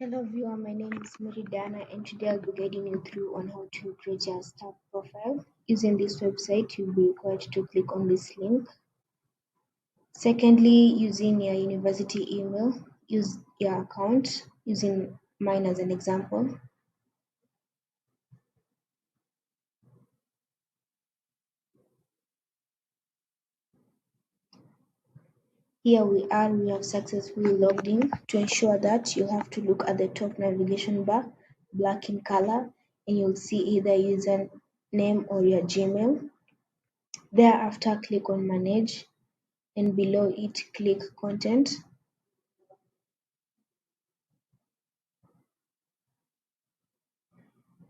Hello viewer, my name is Meridana and today I'll be guiding you through on how to create your staff profile. Using this website, you'll be required to click on this link. Secondly, using your university email, use your account, using mine as an example. Here we have successfully logged in. To ensure that, you'll have to look at the top navigation bar, black in color, and you'll see either username or your Gmail. Thereafter, click on manage and below it click content.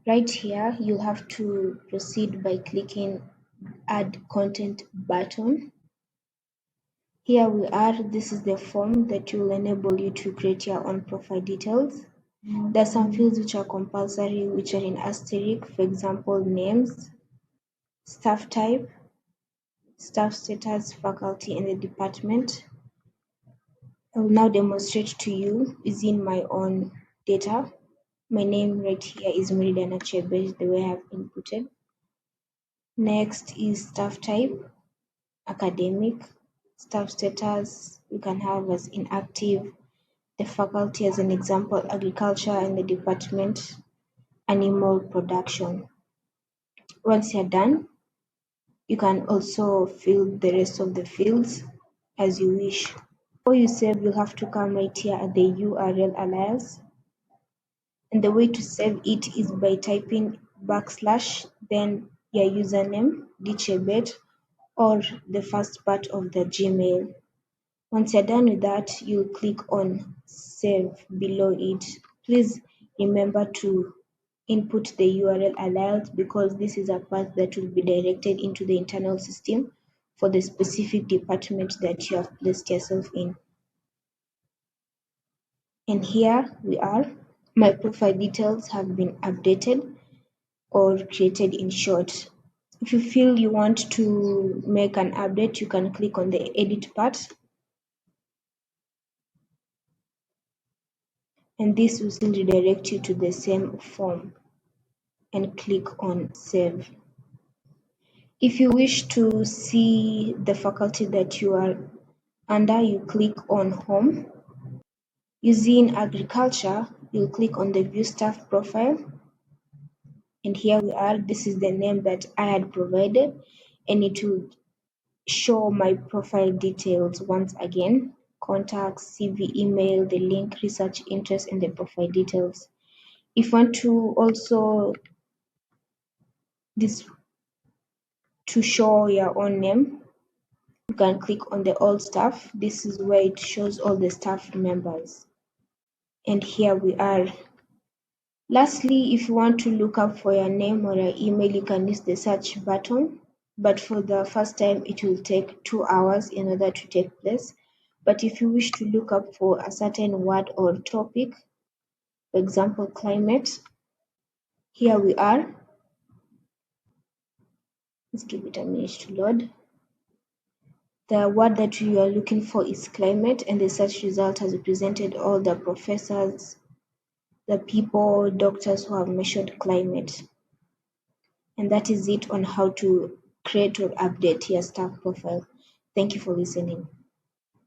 Right here you'll have to proceed by clicking add content button. Here we are. This is the form that will enable you to create your own profile details. There are some fields which are compulsory, which are in asterisk, for example names, staff type, staff status, faculty and the department. I will now demonstrate to you using my own data. My name right here is Meridana Chebet, the way I have inputted. Next is staff type, academic, staff status we can have as inactive, the faculty as an example, agriculture, and the department, animal production. Once you're done, you can also fill the rest of the fields as you wish. Before you save, you'll have to come right here at the URL alias. And the way to save it is by typing \, then your username, dchebet, or the first part of the Gmail. Once you're done with that, you'll click on save below it. Please remember to input the URL alias because this is a path that will be directed into the internal system for the specific department that you have placed yourself in. And here we are. My profile details have been updated or created in short. If you feel you want to make an update, you can click on the edit part. And this will still redirect you to the same form and click on save. If you wish to see the faculty that you are under, you click on home. Using agriculture, you'll click on the view staff profile. And here we are. This is the name that I had provided, and it will show my profile details once again: contacts, CV, email, the link, research interest, and the profile details. If you want to also to show your own name, you can click on the all staff. This is where it shows all the staff members. And here we are. Lastly, if you want to look up for your name or your email, you can use the search button. But for the first time, it will take 2 hours in order to take place. But if you wish to look up for a certain word or topic, for example, climate, here we are. Let's give it a minute to load. The word that you are looking for is climate, and the search result has represented all the professors, the people, doctors who have measured climate. And that is it on how to create or update your staff profile. Thank you for listening.